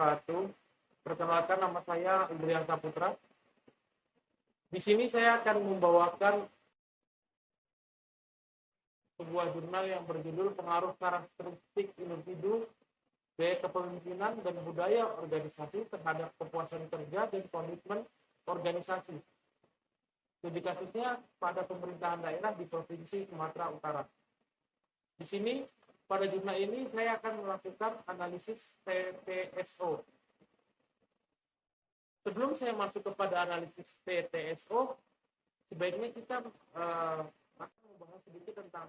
wabarakatuh. Perkenalkan, nama saya Indrian Saputra. Di sini saya akan membawakan sebuah jurnal yang berjudul Pengaruh Karakteristik Individu, Gaya Kepemimpinan, dan Budaya Organisasi terhadap Kepuasan Kerja dan Komitmen Organisasi. Studi kasusnya pada pemerintahan daerah di Provinsi Sumatera Utara. Di sini, pada jurnal ini saya akan melakukan analisis TTSO. Sebelum saya masuk kepada analisis TTSO, sebaiknya kita akan membahas sedikit tentang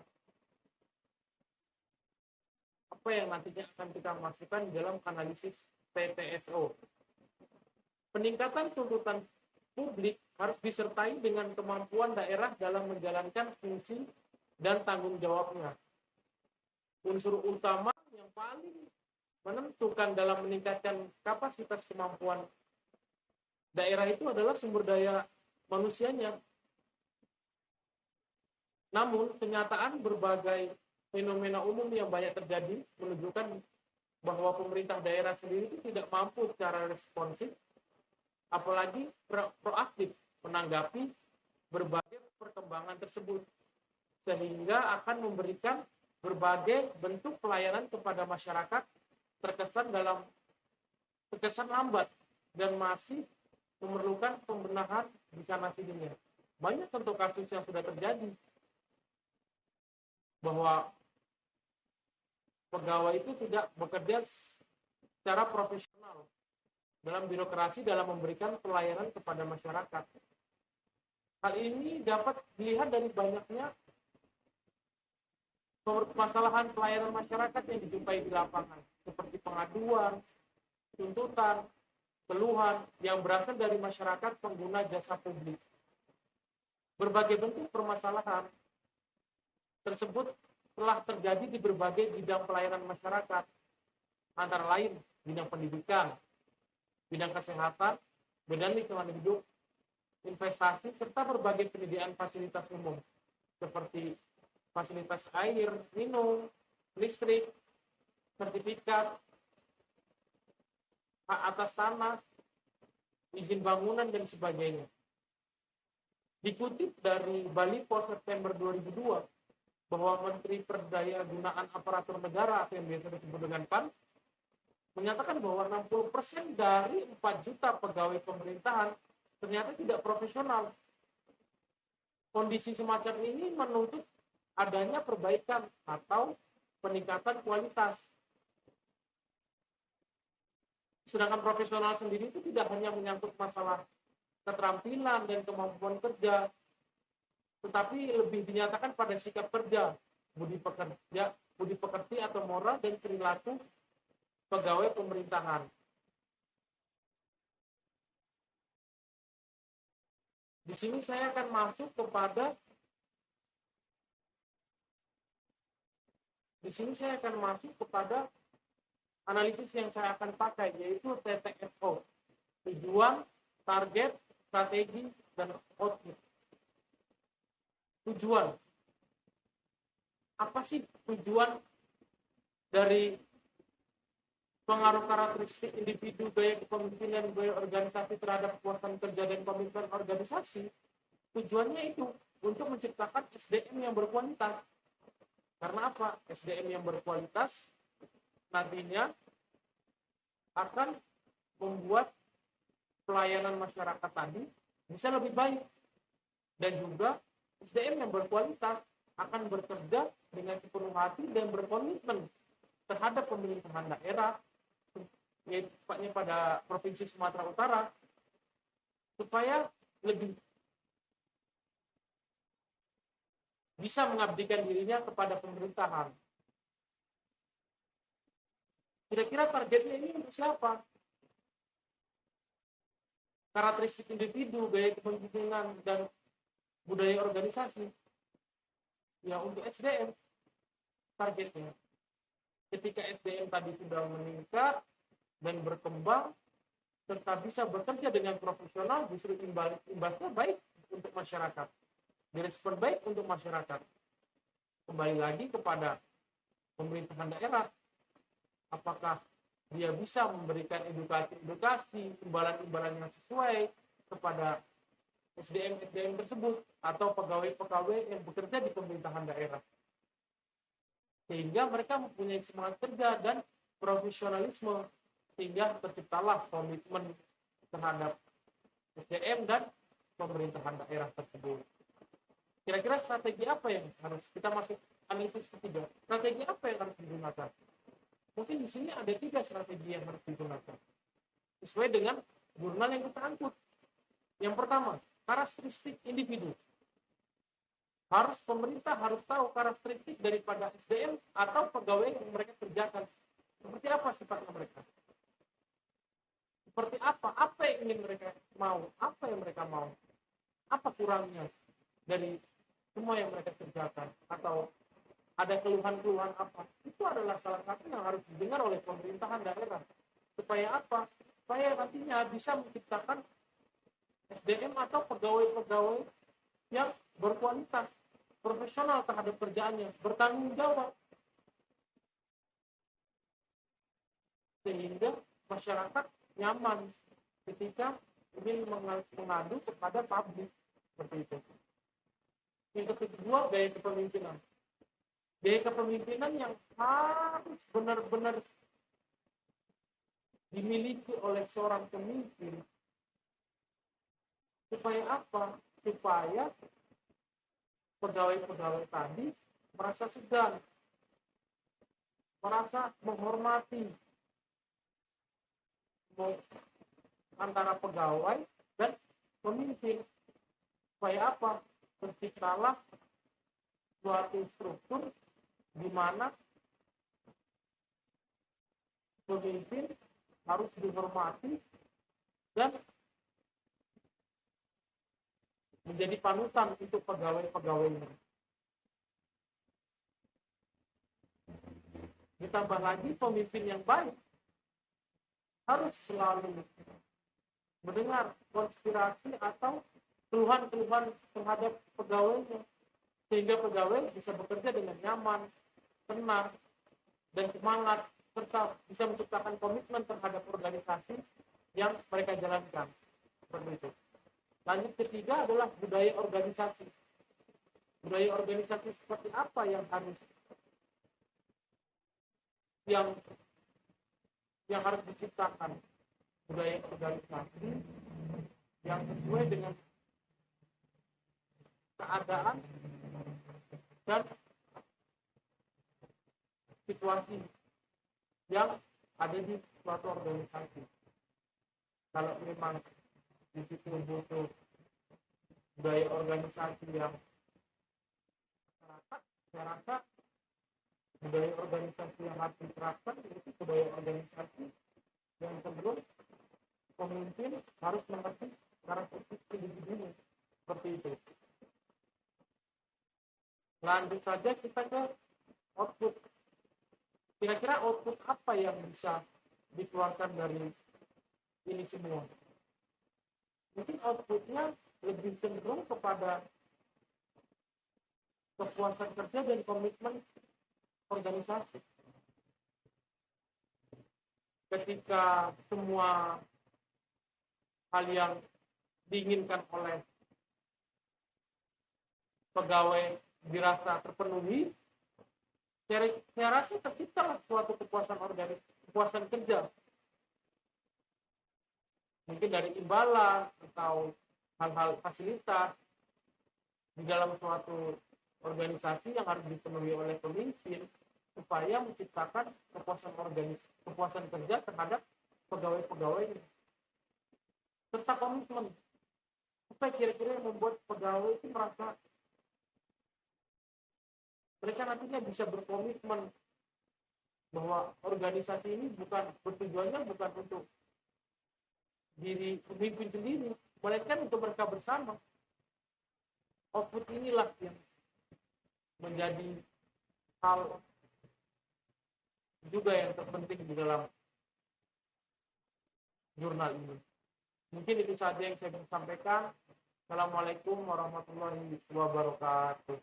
apa yang nantinya akan kita masukkan di dalam analisis TTSO. Peningkatan tuntutan publik harus disertai dengan kemampuan daerah dalam menjalankan fungsi dan tanggung jawabnya. Unsur utama yang paling menentukan dalam meningkatkan kapasitas kemampuan daerah itu adalah sumber daya manusianya. Namun, kenyataan berbagai fenomena umum yang banyak terjadi menunjukkan bahwa pemerintah daerah sendiri itu tidak mampu secara responsif, apalagi proaktif menanggapi berbagai perkembangan tersebut, sehingga akan memberikan berbagai bentuk pelayanan kepada masyarakat terkesan lambat dan masih memerlukan pembenahan di sana sininya. Banyak contoh kasus yang sudah terjadi bahwa pegawai itu tidak bekerja secara profesional dalam birokrasi dalam memberikan pelayanan kepada masyarakat. Hal ini dapat dilihat dari banyaknya permasalahan pelayanan masyarakat yang dijumpai di lapangan, seperti pengaduan, tuntutan, keluhan yang berasal dari masyarakat pengguna jasa publik. Berbagai bentuk permasalahan tersebut telah terjadi di berbagai bidang pelayanan masyarakat, antara lain bidang pendidikan, bidang kesehatan, bidang lingkungan hidup, investasi, serta berbagai penyediaan fasilitas umum, seperti fasilitas air, minum, listrik, sertifikat, hak atas tanah, izin bangunan, dan sebagainya. Dikutip dari Bali Post September 2002, bahwa Menteri Perdayagunaan Aparatur Negara atau yang biasa disebut dengan PAN, menyatakan bahwa 60% dari 4 juta pegawai pemerintahan ternyata tidak profesional. Kondisi semacam ini menuntut adanya perbaikan atau peningkatan kualitas. Sedangkan profesional sendiri itu tidak hanya menyangkut masalah keterampilan dan kemampuan kerja, tetapi lebih dinyatakan pada sikap kerja, budi pekerti atau moral, dan perilaku pegawai pemerintahan. Di sini saya akan masuk kepada analisis yang saya akan pakai, yaitu TTSO, tujuan, target, strategi, dan output. Tujuan. Apa sih tujuan dari pengaruh karakteristik individu, gaya kepemimpinan, gaya organisasi terhadap kepuasan kerja dan komitmen organisasi? Tujuannya itu untuk menciptakan SDM yang berkualitas. Karena apa? SDM yang berkualitas nantinya akan membuat pelayanan masyarakat tadi bisa lebih baik. Dan juga SDM yang berkualitas akan bekerja dengan sepenuh hati dan berkomitmen terhadap pemerintahan daerah, tepatnya pada Provinsi Sumatera Utara, supaya lebih bisa mengabdikan dirinya kepada pemerintahan. Kira-kira targetnya ini untuk siapa? Karakteristik individu, gaya kepemimpinan, dan budaya organisasi. Ya, untuk SDM targetnya. Ketika SDM tadi sudah meningkat dan berkembang, serta bisa bekerja dengan profesional, justru imbasnya baik untuk masyarakat. Direspon baik untuk masyarakat. Kembali lagi kepada pemerintahan daerah. Apakah dia bisa memberikan edukasi, imbalan-imbalan yang sesuai kepada SDM tersebut atau pegawai-pegawai yang bekerja di pemerintahan daerah. Sehingga mereka mempunyai semangat kerja dan profesionalisme, sehingga terciptalah komitmen terhadap SDM dan pemerintahan daerah tersebut. Kira-kira strategi apa yang harus kita masuk analisis ketiga? Strategi apa yang harus digunakan? Mungkin di sini ada 3 strategi yang harus digunakan sesuai dengan jurnal yang kita angkut. Yang pertama, karakteristik individu. Pemerintah harus tahu karakteristik daripada SDM atau pegawai yang mereka kerjakan. Seperti apa sifatnya mereka? Seperti apa yang ingin mereka mau, apa yang mereka mau, apa kurangnya dari semua yang mereka kerjakan, atau ada keluhan-keluhan apa. Itu adalah salah satu yang harus didengar oleh pemerintahan daerah. Supaya apa? Supaya nantinya bisa menciptakan SDM atau pegawai-pegawai yang berkualitas, profesional terhadap kerjaannya, bertanggung jawab. Sehingga masyarakat nyaman ketika ingin mengadu kepada publik. Seperti itu. Yang kedua, gaya kepemimpinan. Gaya kepemimpinan yang harus benar-benar dimiliki oleh seorang pemimpin. Supaya apa? Supaya pegawai-pegawai tadi merasa segan, merasa menghormati antara pegawai dan pemimpin. Supaya apa? Terciptalah suatu struktur di mana pemimpin harus dihormati dan menjadi panutan untuk pegawai-pegawainya. Ditambah lagi pemimpin yang baik harus selalu mendengar konspirasi atau keluhan-keluhan terhadap pegawainya, sehingga pegawai bisa bekerja dengan nyaman, tenang, dan semangat, serta bisa menciptakan komitmen terhadap organisasi yang mereka jalankan. Seperti itu. Lanjut ketiga adalah budaya organisasi. Budaya organisasi seperti apa yang harus diciptakan? Budaya organisasi yang sesuai dengan keadaan dan situasi yang ada di suatu organisasi. Kalau memang di situ butuh budaya organisasi yang masyarakat, saya rasa budaya organisasi yang harus diterapkan itu budaya organisasi yang sebelum pemimpin harus mengerti karakteristik individunya. Seperti itu. Lanjut saja kita ke output. Kira-kira output apa yang bisa dikeluarkan dari ini semua? Mungkin outputnya lebih cenderung kepada kepuasan kerja dan komitmen organisasi. Ketika semua hal yang diinginkan oleh pegawai dirasa terpenuhi, saya rasa tercipta suatu kepuasan kerja. Mungkin dari imbalan atau hal-hal fasilitas di dalam suatu organisasi yang harus dipenuhi oleh pemimpin supaya menciptakan kepuasan kerja terhadap pegawai-pegawainya. Serta komitmen. Apa kira-kira yang membuat pegawai itu merasa mereka nantinya bisa berkomitmen bahwa organisasi ini bertujuannya bukan untuk diri pemimpin sendiri, melainkan untuk mereka bersama. Output inilah yang menjadi hal juga yang terpenting di dalam jurnal ini. Mungkin itu saja yang saya ingin sampaikan. Assalamualaikum warahmatullahi wabarakatuh.